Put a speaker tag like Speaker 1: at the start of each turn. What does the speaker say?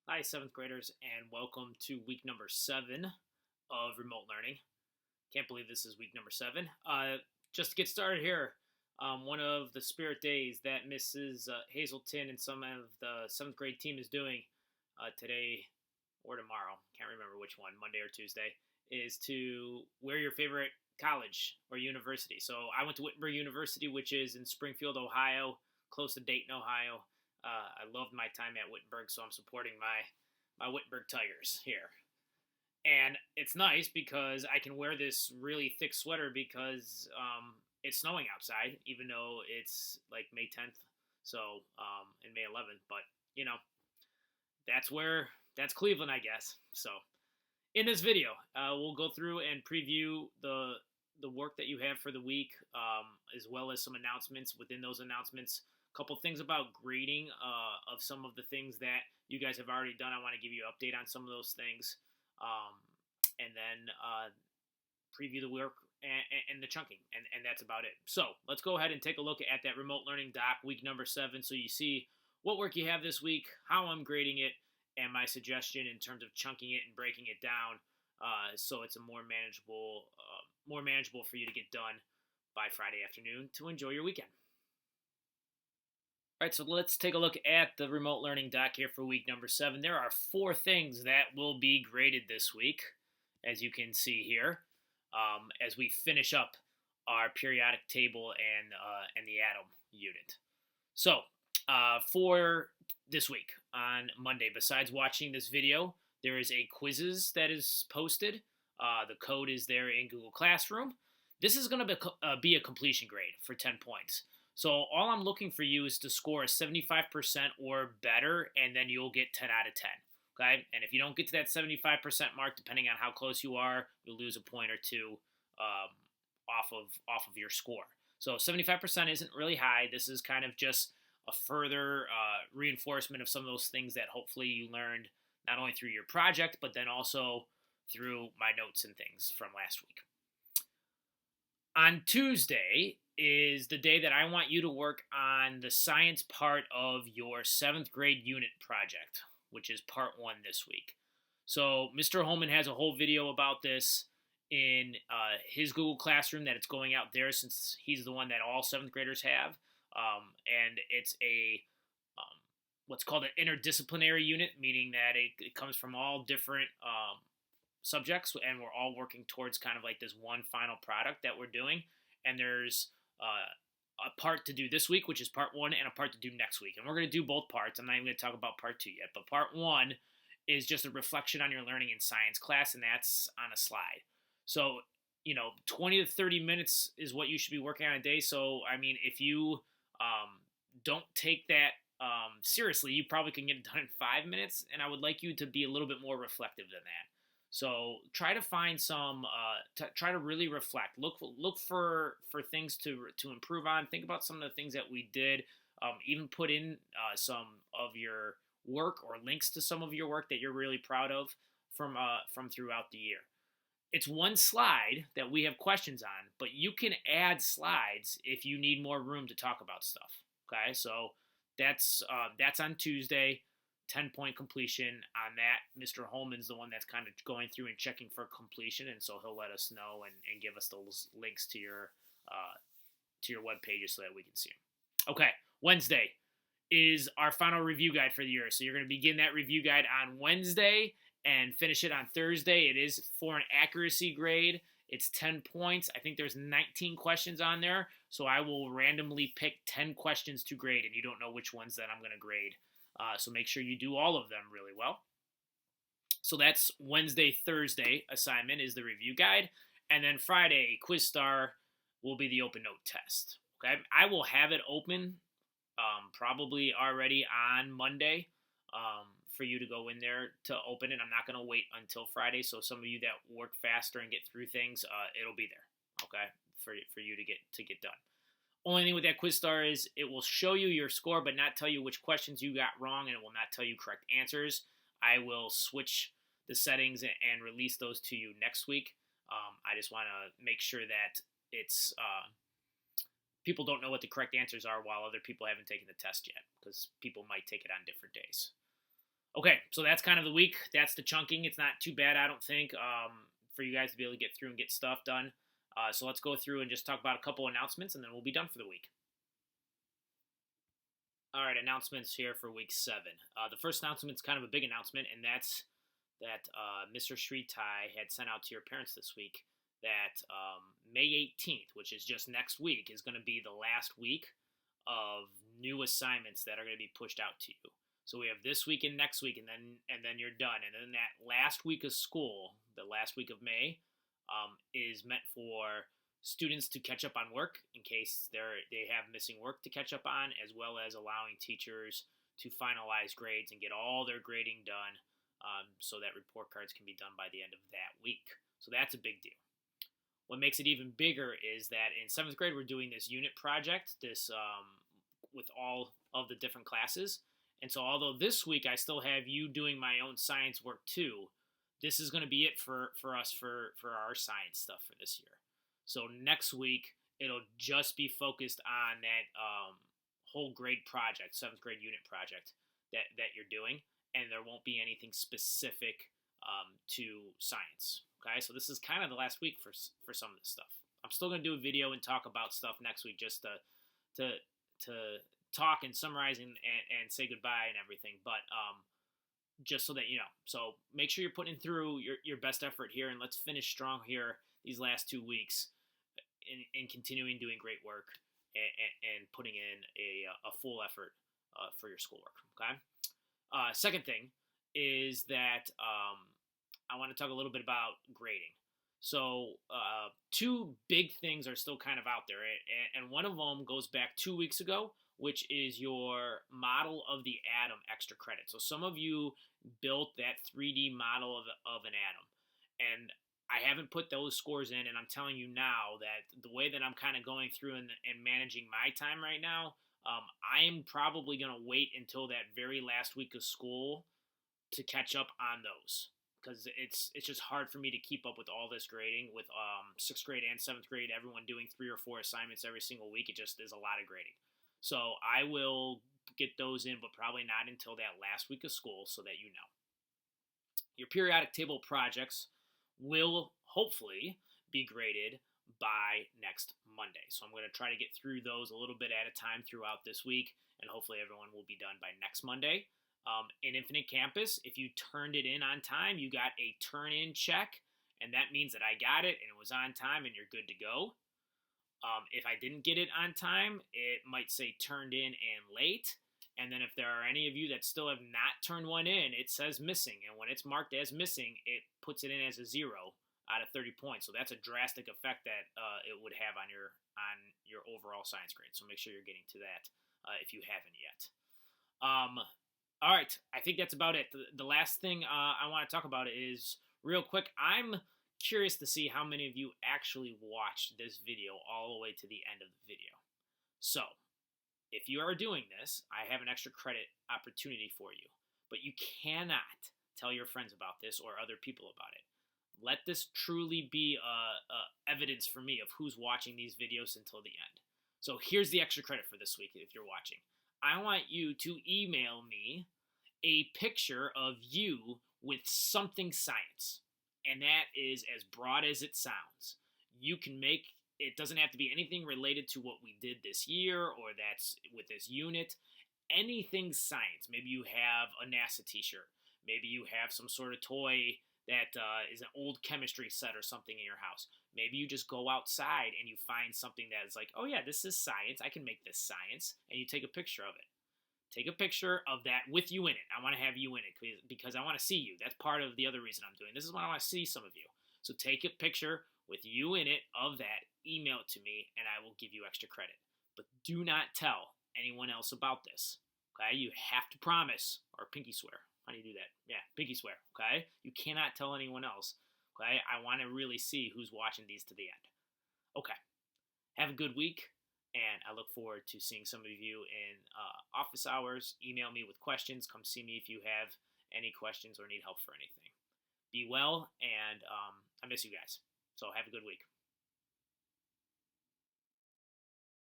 Speaker 1: Hi, seventh graders, and welcome to week number 7 of remote learning. Can't believe this is week number 7. Just to get started here, one of the spirit days that Mrs. Hazelton and some of the seventh grade team is doing today or tomorrow, can't remember which one, Monday or Tuesday, is to wear your favorite college or university. So I went to Wittenberg University, which is in Springfield, Ohio, close to Dayton, Ohio. I loved my time at Wittenberg, so I'm supporting my Wittenberg Tigers here. And it's nice because I can wear this really thick sweater because it's snowing outside, even though it's like May 10th, so and May 11th. But you know, that's Cleveland, I guess. So in this video, we'll go through and preview the work that you have for the week, as well as some announcements. Within those announcements, a couple things about grading of some of the things that you guys have already done. I want to give you an update on some of those things, and then preview the work and the chunking, and that's about it. So let's go ahead and take a look at that remote learning doc, week number 7, so you see what work you have this week, how I'm grading it, and my suggestion in terms of chunking it and breaking it down, so it's a more manageable for you to get done by Friday afternoon to enjoy your weekend. All right, so let's take a look at the remote learning doc here for week number 7. There are 4 things that will be graded this week, as you can see here, as we finish up our periodic table and the atom unit. So for this week on Monday, besides watching this video, there is a quizzes that is posted. The code is there in Google Classroom. This is going to be a completion grade for 10 points. So all I'm looking for you is to score a 75% or better, and then you'll get 10 out of 10. Okay? And if you don't get to that 75% mark, depending on how close you are, you'll lose a point or two off of your score. So 75% isn't really high. This is kind of just a further reinforcement of some of those things that hopefully you learned not only through your project, but then also through my notes and things from last week. On Tuesday is the day that I want you to work on the science part of your 7th grade unit project, which is part 1 this week. So Mr. Holman has a whole video about this in his Google Classroom that it's going out there, since he's the one that all 7th graders have. And it's a what's called an interdisciplinary unit, meaning that it comes from all different subjects, and we're all working towards kind of like this one final product that we're doing. And there's a part to do this week, which is part 1, and a part to do next week. And we're going to do both parts. I'm not even going to talk about part 2 yet, but part 1 is just a reflection on your learning in science class, and that's on a slide. So 20 to 30 minutes is what you should be working on a day. So I mean, if you don't take that seriously, you probably can get it done in 5 minutes, and I would like you to be a little bit more reflective than that. So try to find some, try to really reflect. Look for things to improve on. Think about some of the things that we did. Even put in some of your work or links to some of your work that you're really proud of from throughout the year. It's one slide that we have questions on, but you can add slides if you need more room to talk about stuff. Okay, so that's on Tuesday. 10-point completion on that. Mr. Holman's the one that's kind of going through and checking for completion, and so he'll let us know and give us those links to your web pages so that we can see them. Okay, Wednesday is our final review guide for the year. So you're going to begin that review guide on Wednesday and finish it on Thursday. It is for an accuracy grade. It's 10 points. I think there's 19 questions on there, so I will randomly pick 10 questions to grade, and you don't know which ones that I'm going to grade. So make sure you do all of them really well. So that's Wednesday, Thursday assignment is the review guide. And then Friday, Quiz Star will be the open note test. Okay, I will have it open probably already on Monday for you to go in there to open it. I'm not going to wait until Friday. So some of you that work faster and get through things, it'll be there. Okay, for you to get done. Only thing with that Quiz Star is it will show you your score, but not tell you which questions you got wrong, and it will not tell you correct answers. I will switch the settings and release those to you next week. I just want to make sure that it's people don't know what the correct answers are while other people haven't taken the test yet, because people might take it on different days. Okay, so that's kind of the week. That's the chunking. It's not too bad, I don't think, for you guys to be able to get through and get stuff done. So let's go through and just talk about a couple announcements, and then we'll be done for the week. All right, announcements here for week 7. The first announcement is kind of a big announcement, and that's that Mr. Shritai had sent out to your parents this week that May 18th, which is just next week, is going to be the last week of new assignments that are going to be pushed out to you. So we have this week and next week, and then you're done. And then that last week of school, the last week of May, is meant for students to catch up on work in case they have missing work to catch up on, as well as allowing teachers to finalize grades and get all their grading done, so that report cards can be done by the end of that week. So that's a big deal. What makes it even bigger is that in 7th grade, we're doing this unit project, with all of the different classes. And so although this week I still have you doing my own science work too, this is going to be it for us for our science stuff for this year. So next week, it'll just be focused on that whole grade project, 7th grade unit project that you're doing, and there won't be anything specific to science. Okay, so this is kind of the last week for some of this stuff. I'm still going to do a video and talk about stuff next week, just to talk and summarize and say goodbye and everything, but just so that you know. So make sure you're putting through your best effort here, and let's finish strong here these last 2 weeks in continuing doing great work and putting in a full effort for your schoolwork. Okay. Second thing is that I want to talk a little bit about grading. So 2 big things are still kind of out there, and one of them goes back 2 weeks ago, which is your model of the atom extra credit. So some of you built that 3D model of an atom, and I haven't put those scores in, and I'm telling you now that the way that I'm kind of going through and managing my time right now, I am probably going to wait until that very last week of school to catch up on those, because it's just hard for me to keep up with all this grading with 6th grade and 7th grade, everyone doing 3 or 4 assignments every single week. It just is a lot of grading. So I will get those in, but probably not until that last week of school, so that you know. Your periodic table projects will hopefully be graded by next Monday. So I'm going to try to get through those a little bit at a time throughout this week, and hopefully everyone will be done by next Monday. In Infinite Campus, if you turned it in on time, you got a turn-in check, and that means that I got it and it was on time and you're good to go. If I didn't get it on time, it might say turned in and late. And then if there are any of you that still have not turned one in, it says missing. And when it's marked as missing, it puts it in as a 0 out of 30 points. So that's a drastic effect that it would have on your overall science grade. So make sure you're getting to that if you haven't yet. All right, I think that's about it. The last thing I want to talk about is, real quick, I'm curious to see how many of you actually watched this video all the way to the end of the video. So, if you are doing this, I have an extra credit opportunity for you, but you cannot tell your friends about this or other people about it. Let this truly be evidence for me of who's watching these videos until the end. So here's the extra credit for this week if you're watching. I want you to email me a picture of you with something science. And that is as broad as it sounds. You can make, it doesn't have to be anything related to what we did this year or that's with this unit. Anything science. Maybe you have a NASA t-shirt. Maybe you have some sort of toy that is an old chemistry set or something in your house. Maybe you just go outside and you find something that is like, oh yeah, this is science. I can make this science. And you take a picture of it. Take a picture of that with you in it. I want to have you in it because I want to see you. That's part of the other reason I'm doing this. Is when I want to see some of you. So take a picture with you in it of that. Email it to me, and I will give you extra credit. But do not tell anyone else about this. Okay? You have to promise or pinky swear. How do you do that? Yeah, pinky swear. Okay? You cannot tell anyone else. Okay? I want to really see who's watching these to the end. Okay. Have a good week. And I look forward to seeing some of you in office hours. Email me with questions. Come see me if you have any questions or need help for anything. Be well, and I miss you guys. So have a good week.